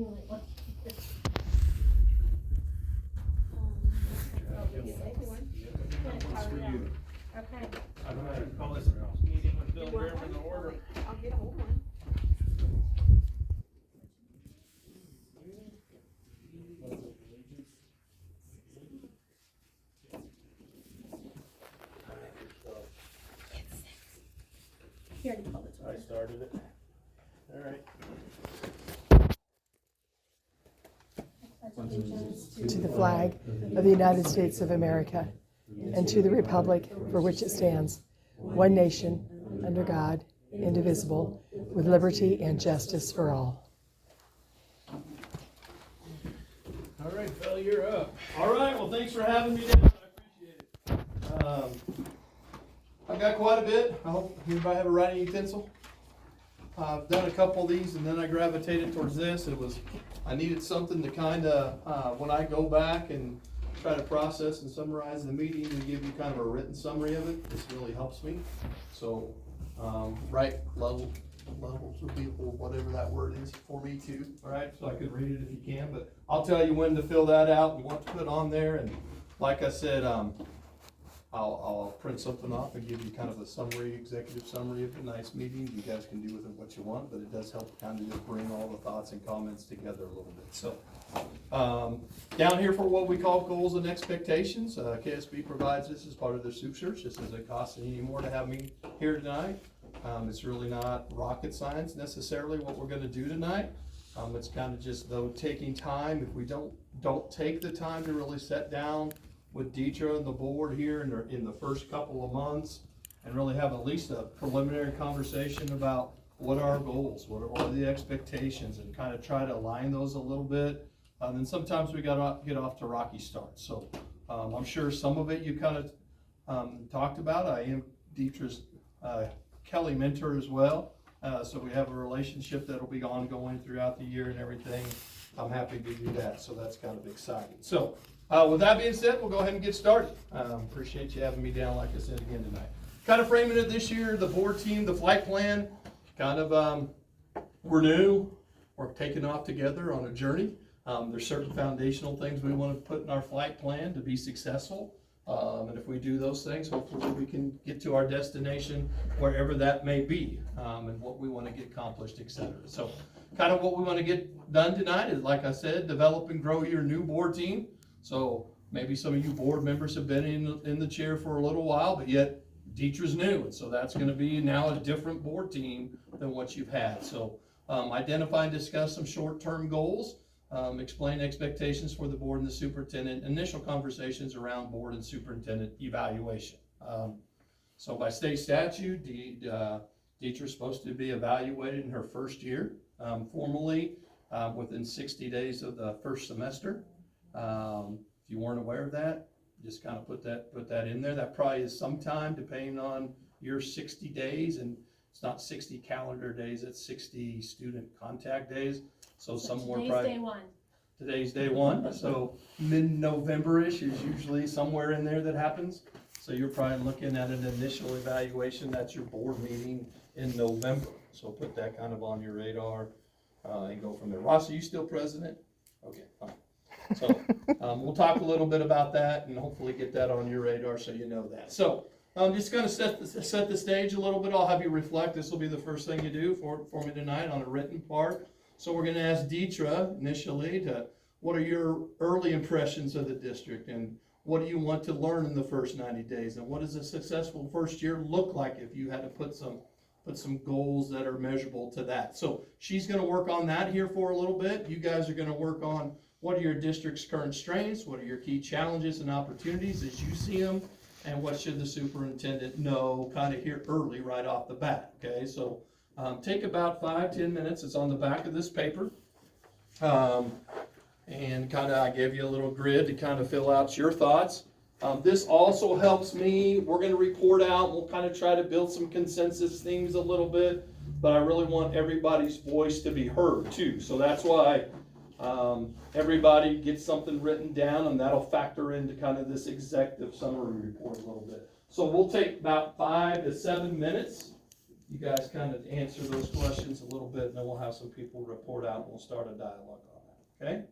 You only want. It's for you. Okay. I don't know how to call this meeting with Bill Graham in the order. I'll get a hold of one. He already called it. I started it. All right. To the flag of the United States of America and to the republic for which it stands, one nation, under God, indivisible, with liberty and justice for all. All right, Phil, you're up. All right, well, thanks for having me down. I appreciate it. I've got quite a bit. I hope everybody have a writing utensil. I've done a couple of these and then I gravitated towards this. I needed something to kind of, when I go back and try to process and summarize the meeting and give you kind of a written summary of it. This really helps me. So, write levels for people, whatever that word is, for me too. All right, so I could read it if you can, but I'll tell you when to fill that out and what to put on there. And like I said, I'll print something off and give you kind of a summary, executive summary of tonight's meeting. You guys can do with it what you want, but it does help kind of just bring all the thoughts and comments together a little bit. So, down here for what we call goals and expectations, KSB provides this as part of their soup search. This doesn't cost any more to have me here tonight. It's really not rocket science necessarily what we're gonna do tonight. It's kind of just though taking time. If we don't take the time to really sit down with Deidre and the board here in the first couple of months and really have at least a preliminary conversation about what are our goals, what are the expectations, and kind of try to align those a little bit. And sometimes we gotta get off to rocky starts. So I'm sure some of it you kind of talked about. I am Deidre's Kelly mentor as well. So we have a relationship that'll be ongoing throughout the year and everything. I'm happy to do that, so that's kind of exciting. So with that being said, we'll go ahead and get started. Appreciate you having me down, like I said again tonight. Kind of framing it this year, the board team, the flight plan, kind of we're new. We're taking off together on a journey. There's certain foundational things we want to put in our flight plan to be successful. And if we do those things, hopefully we can get to our destination, wherever that may be, and what we want to get accomplished, etc. So kind of what we want to get done tonight is, like I said, develop and grow your new board team. So maybe some of you board members have been in the chair for a little while, but yet Deidre's new. And so that's going to be now a different board team than what you've had. So identify and discuss some short-term goals. Explain expectations for the board and the superintendent, initial conversations around board and superintendent evaluation. So by state statute, Deidre's supposed to be evaluated in her first year, formally within 60 days of the first semester. If you weren't aware of that, just kind of put that in there. That probably is sometime depending on your 60 days, and it's not 60 calendar days, it's 60 student contact days. So somewhere probably today's day one. So mid-November-ish is usually somewhere in there that happens. So you're probably looking at an initial evaluation. That's your board meeting in November. So put that kind of on your radar and go from there. Ross, are you still president? Okay, fine. So we'll talk a little bit about that and hopefully get that on your radar so you know that. So just kind of set the stage a little bit. I'll have you reflect. This will be the first thing you do for me tonight on a written part. So we're going to ask Deidre initially what are your early impressions of the district and what do you want to learn in the first 90 days and what does a successful first year look like if you had to put some goals that are measurable to that. So she's going to work on that here for a little bit. You guys are going to work on what are your district's current strengths, what are your key challenges and opportunities as you see them, and what should the superintendent know kind of here early right off the bat. Okay, so take about 5-10 minutes. It's on the back of this paper. And kind of I gave you a little grid to kind of fill out your thoughts. This also helps me. We're going to report out. We'll kind of try to build some consensus themes a little bit, but I really want everybody's voice to be heard too. So that's why everybody gets something written down, and that'll factor into kind of this executive summary report a little bit. So we'll take about 5 to 7 minutes. You guys kind of answer those questions a little bit, and then we'll have some people report out and we'll start a dialogue off. Okay?